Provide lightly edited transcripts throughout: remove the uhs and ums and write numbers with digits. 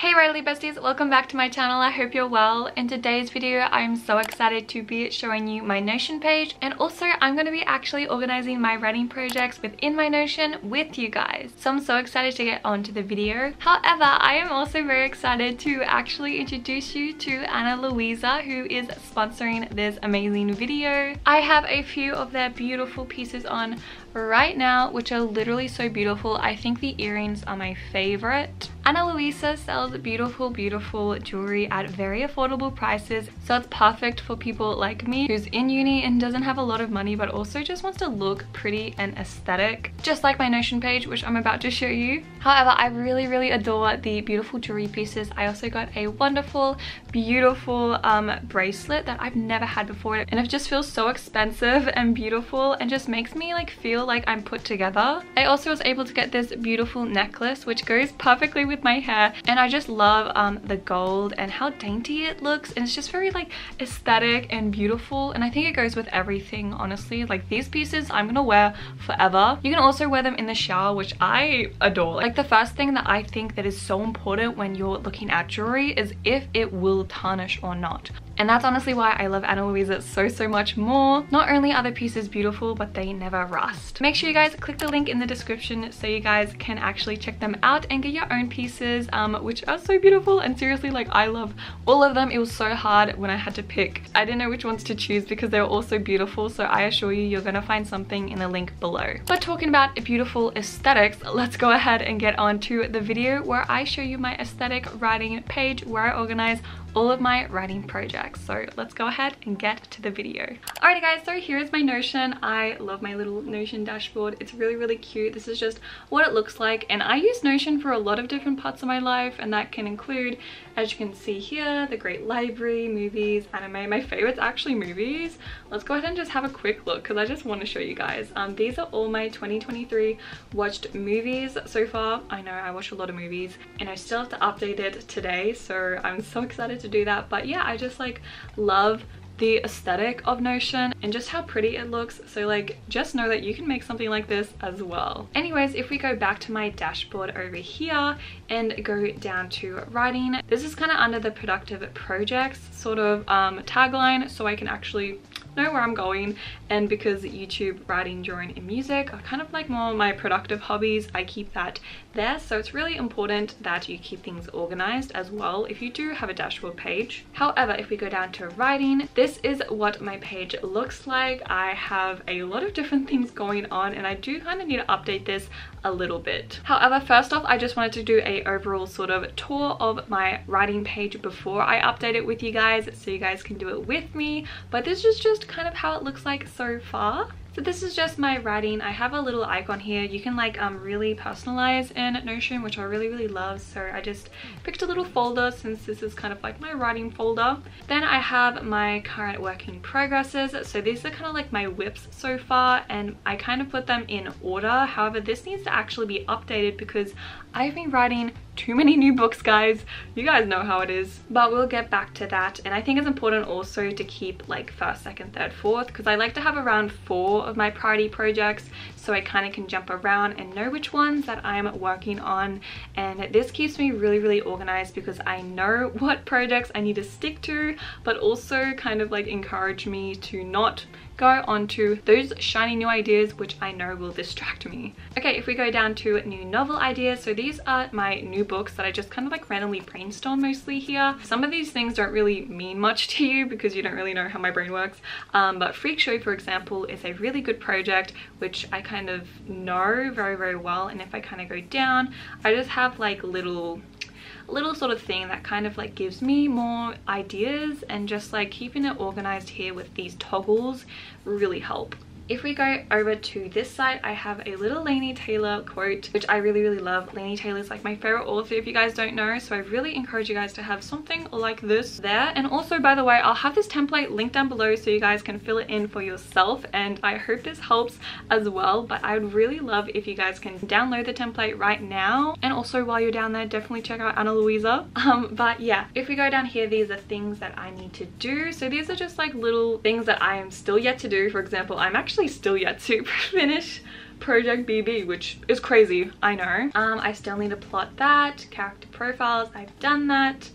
Hey Riley besties, welcome back to my channel. I hope you're well. In today's video I'm so excited to be showing you my Notion page, and also I'm going to be actually organizing my writing projects within my Notion with you guys. So I'm so excited to get on to the video. However, I am also very excited to actually introduce you to Ana Luisa, who is sponsoring this amazing video. I have a few of their beautiful pieces on right now, which are literally so beautiful. I think the earrings are my favorite. Ana Luisa sells beautiful jewelry at very affordable prices, so it's perfect for people like me who's in uni and doesn't have a lot of money but also just wants to look pretty and aesthetic, just like my Notion page, which I'm about to show you. However, I really adore the beautiful jewelry pieces. I also got a wonderful beautiful bracelet that I've never had before, and it just feels so expensive and beautiful and just makes me like feel like I'm put together. I also was able to get this beautiful necklace which goes perfectly with my hair, and I just love the gold and how dainty it looks, and it's just very like aesthetic and beautiful, and I think it goes with everything, honestly. Like, these pieces I'm gonna wear forever. You can also wear them in the shower, which I adore. Like, the first thing that I think that is so important when you're looking at jewelry is if it will tarnish or not. And that's honestly why I love Ana Luisa so much more. Not only are the pieces beautiful, but they never rust. Make sure you guys click the link in the description so you guys can actually check them out and get your own pieces, which are so beautiful. And seriously, like, I love all of them. It was so hard when I had to pick. I didn't know which ones to choose because they were all so beautiful, so I assure you, you're gonna find something in the link below. But talking about beautiful aesthetics, let's go ahead and get on to the video where I show you my aesthetic writing page where I organize all of my writing projects. So let's go ahead and get to the video. Alrighty guys, so here's my Notion. I love my little Notion dashboard. It's really cute. This is just what it looks like, and I use Notion for a lot of different parts of my life, and that can include, as you can see here, the great library, movies, anime. My favorite's actually movies. Let's go ahead and just have a quick look because I just want to show you guys. These are all my 2023 watched movies so far. I know I watch a lot of movies and I still have to update it today, so I'm so excited to do that. But yeah, I just like love the aesthetic of Notion and just how pretty it looks. So like, just know that you can make something like this as well. Anyways, if we go back to my dashboard over here and go down to writing, this is kind of under the productive projects sort of tagline, so I can actually know where I'm going. And because YouTube, writing, drawing, and music are kind of like more my productive hobbies, I keep that there. So it's really important that you keep things organized as well if you do have a dashboard page. However, if we go down to writing, this is what my page looks like. I have a lot of different things going on and I do kind of need to update this a little bit. However, first off, I just wanted to do a overall sort of tour of my writing page before I update it with you guys, so you guys can do it with me. But this is just kind of how it looks like so far. So this is just my writing. I have a little icon here. You can like really personalize in Notion, which I really love. So I just picked a little folder since this is kind of like my writing folder. Then I have my current work in progresses. So these are kind of like my whips so far, and I kind of put them in order. However, this needs to actually be updated because I've been writing too many new books, guys. You guys know how it is, but we'll get back to that. And I think it's important also to keep like first, second, third, fourth, because I like to have around 4 of my priority projects, so I kind of can jump around and know which ones that I'm working on. And this keeps me really organized because I know what projects I need to stick to, but also kind of like encourage me to not go onto those shiny new ideas which I know will distract me. Okay, if we go down to new novel ideas, so these are my new books that I just kind of like randomly brainstorm mostly here. Some of these things don't really mean much to you because you don't really know how my brain works, but Freak Show, for example, is a really good project which I kind of know very well. And if I kind of go down, I just have like little sort of thing that kind of like gives me more ideas, and just like keeping it organized here with these toggles really help. If we go over to this side, I have a little Laini Taylor quote, which I really love. Laini Taylor is like my favorite author, if you guys don't know, so I really encourage you guys to have something like this there. And also, by the way, I'll have this template linked down below so you guys can fill it in for yourself, and I hope this helps as well. But I would really love if you guys can download the template right now, and also while you're down there, definitely check out Ana Luisa. But yeah, if we go down here, these are things that I need to do. So these are just like little things that I am still yet to do. For example, I'm actually still yet to finish Project BB, which is crazy, I know. I still need to plot that. Character profiles, I've done that.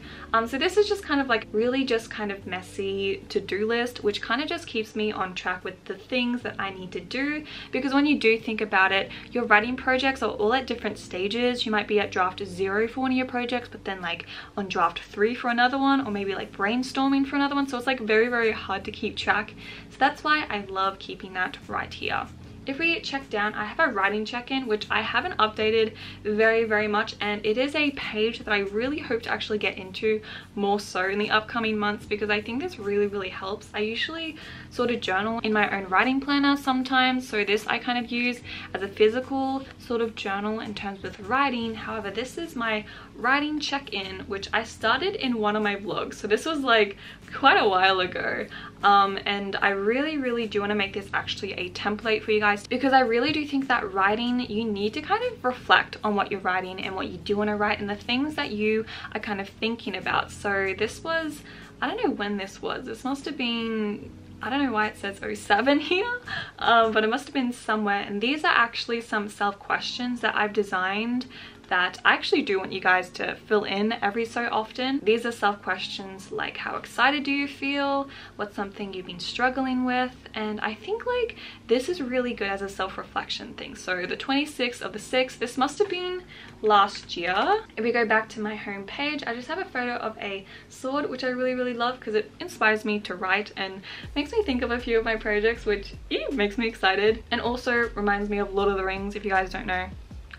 So this is just kind of like really just kind of messy to-do list, which kind of just keeps me on track with the things that I need to do. Because when you do think about it, your writing projects are all at different stages. You might be at draft 0 for one of your projects, but then like on draft 3 for another one, or maybe like brainstorming for another one. So it's like very, very hard to keep track. So that's why I love keeping that right here. If we check down, I have a writing check-in, which I haven't updated very much, and it is a page that I really hope to actually get into more so in the upcoming months, because I think this really helps. I usually sort of journal in my own writing planner sometimes, so this I kind of use as a physical sort of journal in terms with writing. However, this is my writing check-in, which I started in one of my vlogs, so this was like quite a while ago. And I really do want to make this actually a template for you guys, because I really do think that writing, you need to kind of reflect on what you're writing and what you do want to write and the things that you are kind of thinking about. So this was, I don't know when this was, this must have been, I don't know why it says 07 here, but it must have been somewhere. And these are actually some self-questions that I've designed that I actually do want you guys to fill in every so often. These are self-questions like, how excited do you feel? What's something you've been struggling with? And I think like this is really good as a self-reflection thing. So the 26th of the 6th, this must have been last year. If we go back to my home page, I just have a photo of a sword, which I really love because it inspires me to write and makes me think of a few of my projects, which makes me excited, and also reminds me of Lord of the Rings, if you guys don't know.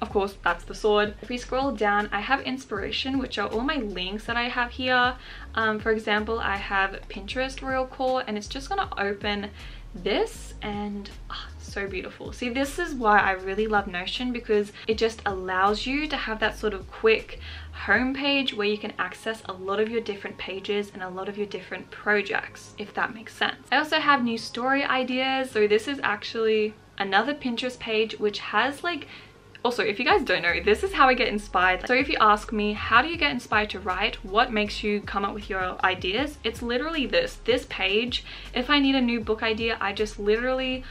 Of course, that's the sword. If we scroll down, I have inspiration, which are all my links that I have here. For example, I have Pinterest Royal Core, and it's just gonna open this, and so beautiful. See, this is why I really love Notion, because it just allows you to have that sort of quick homepage where you can access a lot of your different pages and a lot of your different projects, if that makes sense. I also have new story ideas. So this is actually another Pinterest page which has like, also, if you guys don't know, this is how I get inspired. So if you ask me, how do you get inspired to write? What makes you come up with your ideas? It's literally this page. If I need a new book idea, I just literally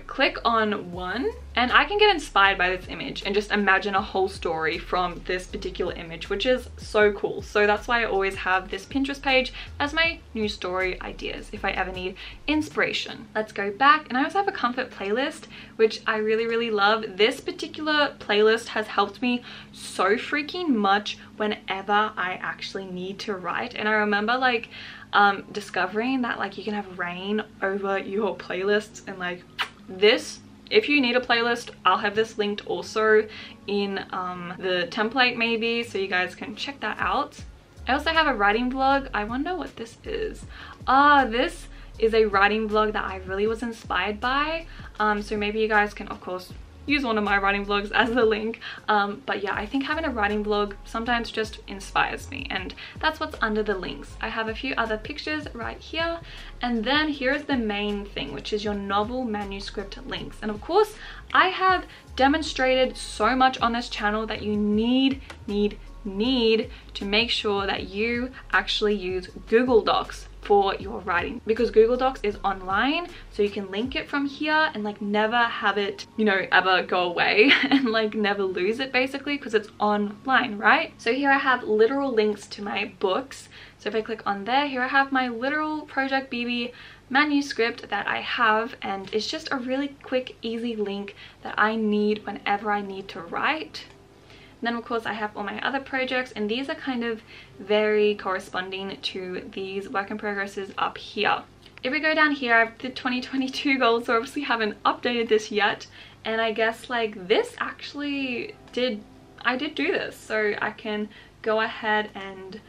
click on one, and I can get inspired by this image and just imagine a whole story from this particular image, which is so cool. So that's why I always have this Pinterest page as my new story ideas if I ever need inspiration. Let's go back, and I also have a comfort playlist, which I really love. This particular playlist has helped me so freaking much whenever I actually need to write. And I remember like discovering that like you can have rain over your playlists, and like this, if you need a playlist, I'll have this linked also in the template maybe, so you guys can check that out. I also have a writing vlog. I wonder what this is. This is a writing vlog that I really was inspired by. So maybe you guys can of course use one of my writing vlogs as the link, but yeah, I think having a writing vlog sometimes just inspires me, and that's what's under the links. I have a few other pictures right here, and then here's the main thing, which is your novel manuscript links. And of course I have demonstrated so much on this channel that you need to make sure that you actually use Google Docs for your writing, because Google Docs is online, so you can link it from here and like never have it, you know, ever go away and like never lose it basically, because it's online, right? So here I have literal links to my books. So if I click on there, here I have my literal Project BB manuscript that I have, and it's just a really quick, easy link that I need whenever I need to write. And then of course I have all my other projects, and these are kind of very corresponding to these work in progresses up here. If we go down here, I have the 2022 goals, so obviously haven't updated this yet. And I guess like this actually I did do this, so I can go ahead and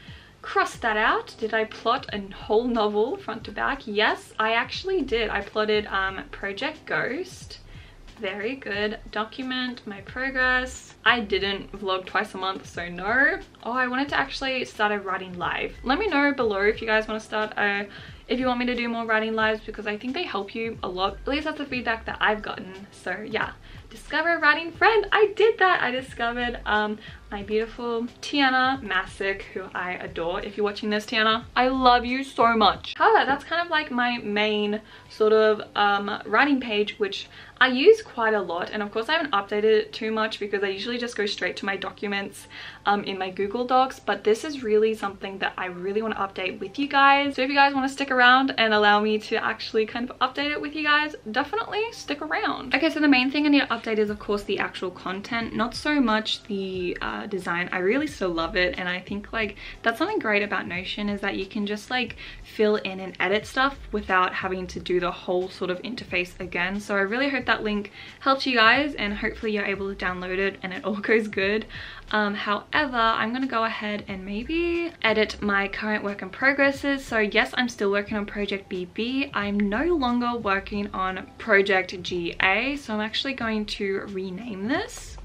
cross that out. Did I plot a whole novel front to back? Yes, I actually did. I plotted Project Ghost. Very good. Document my progress. I didn't vlog twice a month, so no. Oh, I wanted to actually start a writing live. Let me know below if you guys want to start a if you want me to do more writing lives, because I think they help you a lot. At least that's the feedback that I've gotten. So yeah, discover a writing friend. I did that. I discovered my beautiful Tiana Masick, who I adore. If you're watching this, Tiana, I love you so much. However, that's kind of like my main sort of writing page, which I use quite a lot. And of course I haven't updated it too much because I usually just go straight to my documents in my Google Docs, but this is really something that I really want to update with you guys. So if you guys want to stick around and allow me to actually kind of update it with you guys, definitely stick around. Okay, so the main thing I need to update is of course the actual content, not so much the design. I really still love it, and I think like that's something great about Notion, is that you can just like fill in and edit stuff without having to do the whole sort of interface again. So I really hope that link helps you guys, and hopefully you're able to download it and it all goes good. However, I'm gonna go ahead and maybe edit my current work in progresses. So yes, I'm still working on Project BB. I'm no longer working on Project GA, so I'm actually going to rename this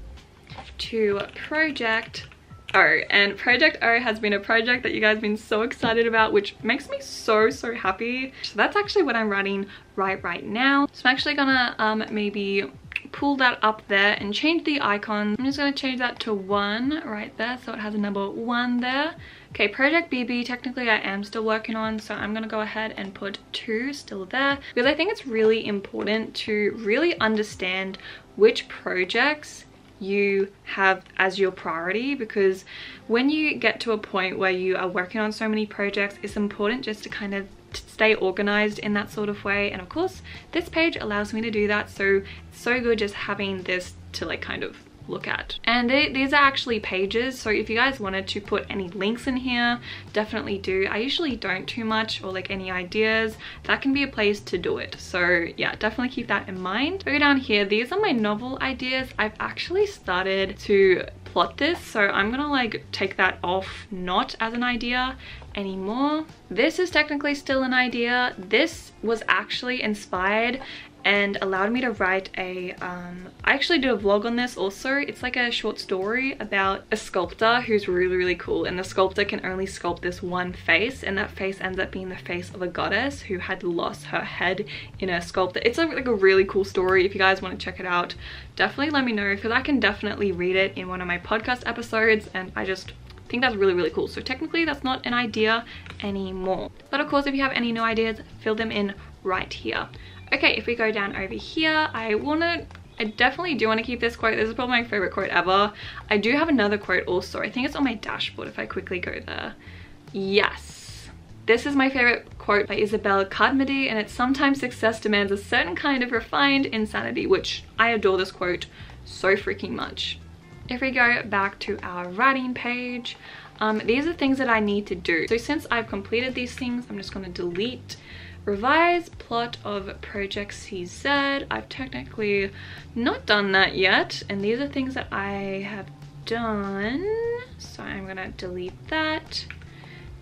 to Project O. And Project O has been a project that you guys have been so excited about, which makes me so happy. So that's actually what I'm writing right now. So I'm actually gonna maybe pull that up there and change the icon. I'm just going to change that to 1 right there, so it has a number 1 there. Okay, Project BB, technically I am still working on, so I'm going to go ahead and put 2 still there, because I think it's really important to really understand which projects you have as your priority, because when you get to a point where you are working on so many projects, it's important just to kind of stay organized in that sort of way. And of course this page allows me to do that, so it's so good just having this to like kind of look at. And these are actually pages, so if you guys wanted to put any links in here, definitely do. I usually don't too much, or like any ideas, that can be a place to do it. So yeah, definitely keep that in mind. Go down here, these are my novel ideas. I've actually started to plot this, so I'm gonna like take that off, not as an idea anymore. This is technically still an idea. This was actually inspired and allowed me to write a I actually did a vlog on this also. It's like a short story about a sculptor who's really cool, and the sculptor can only sculpt this one face, and that face ends up being the face of a goddess who had lost her head in a sculptor. It's like a really cool story. If you guys want to check it out, definitely let me know, because I can definitely read it in one of my podcast episodes, and I just think that's really cool. So technically that's not an idea anymore, but of course if you have any new ideas, fill them in right here. Okay, if we go down over here, I definitely do want to keep this quote. This is probably my favorite quote ever. I do have another quote also. I think it's on my dashboard if I quickly go there. Yes. This is my favorite quote by Isabel Carmody, and it's, "Sometimes success demands a certain kind of refined insanity," which I adore this quote so freaking much. If we go back to our writing page, these are things that I need to do. So since I've completed these things, I'm just going to delete. Revise plot of Project CZ. I've technically not done that yet, and these are things that I have done. So I'm gonna delete that,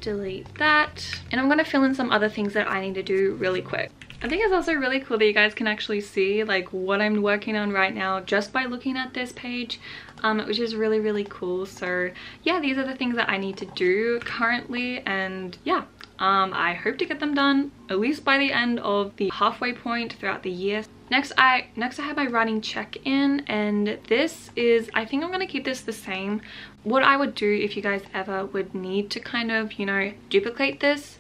and I'm gonna fill in some other things that I need to do really quick. I think it's also really cool that you guys can actually see like what I'm working on right now just by looking at this page, which is really cool. So yeah, these are the things that I need to do currently, and yeah, I hope to get them done at least by the end of the halfway point throughout the year. Next I have my writing check-in, and this is, I think I'm going to keep this the same. What I would do if you guys ever would need to kind of, you know, duplicate this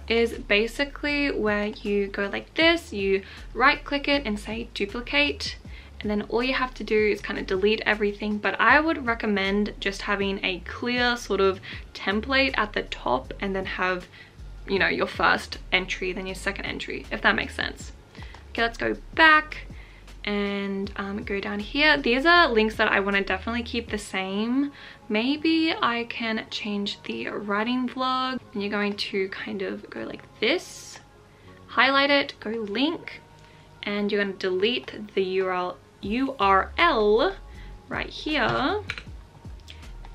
is basically where you go like this, you right click it and say duplicate, and then all you have to do is kind of delete everything. But I would recommend just having a clear sort of template at the top, and then have, you know, your first entry, then your second entry, if that makes sense. Okay, let's go back and go down here. These are links that I want to definitely keep the same. Maybe I can change the writing vlog, and you're going to kind of go like this, highlight it, go link, and you're going to delete the URL right here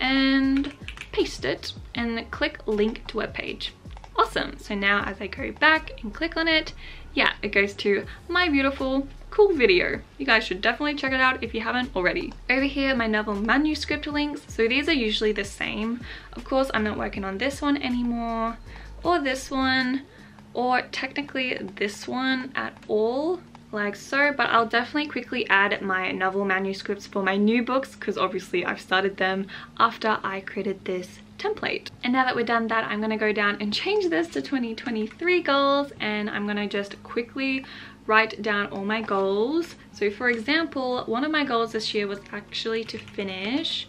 and paste it and click link to web page. Awesome. So now as I go back and click on it, yeah, it goes to my beautiful cool video. You guys should definitely check it out if you haven't already. Over here, my novel manuscript links. So these are usually the same. Of course, I'm not working on this one anymore, or this one, or technically this one at all, like so, but I'll definitely quickly add my novel manuscripts for my new books because obviously I've started them after I created this template. And now that we're done that, I'm going to go down and change this to 2023 goals, and I'm going to just quickly write down all my goals. So for example, one of my goals this year was actually to finish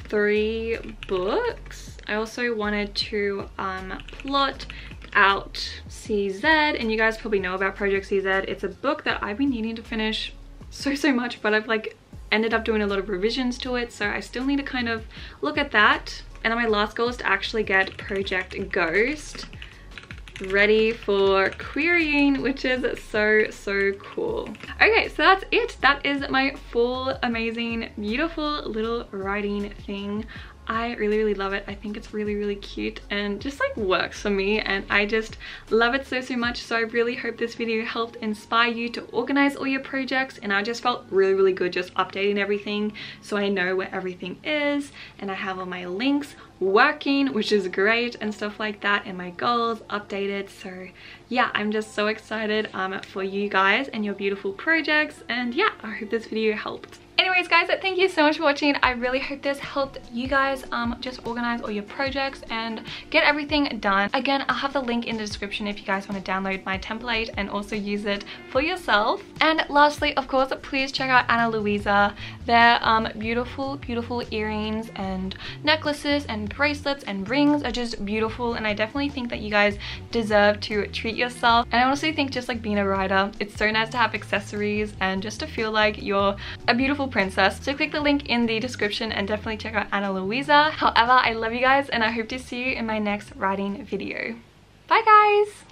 3 books. I also wanted to plot out CZ, and you guys probably know about Project CZ. It's a book that I've been needing to finish so much, but I've like ended up doing a lot of revisions to it, so I still need to kind of look at that. And then my last goal is to actually get Project Ghost ready for querying, which is so cool. Okay, so that's it. That is my full amazing beautiful little writing thing. I really love it. I think it's really cute and just like works for me, and I just love it so much. So I really hope this video helped inspire you to organize all your projects, and I just felt really good just updating everything so I know where everything is, and I have all my links working, which is great, and stuff like that, and my goals updated. So yeah, I'm just so excited for you guys and your beautiful projects, and yeah, I hope this video helped. Anyways guys, thank you so much for watching. I really hope this helped you guys just organize all your projects and get everything done. Again, I'll have the link in the description if you guys want to download my template and also use it for yourself. And lastly, of course, please check out Ana Luisa. Their beautiful earrings and necklaces and bracelets and rings are just beautiful, and I definitely think that you guys deserve to treat yourself. And I honestly think just like being a writer, it's so nice to have accessories and just to feel like you're a beautiful princess. So click the link in the description and definitely check out Ana Luisa. However, I love you guys, and I hope to see you in my next writing video. Bye guys!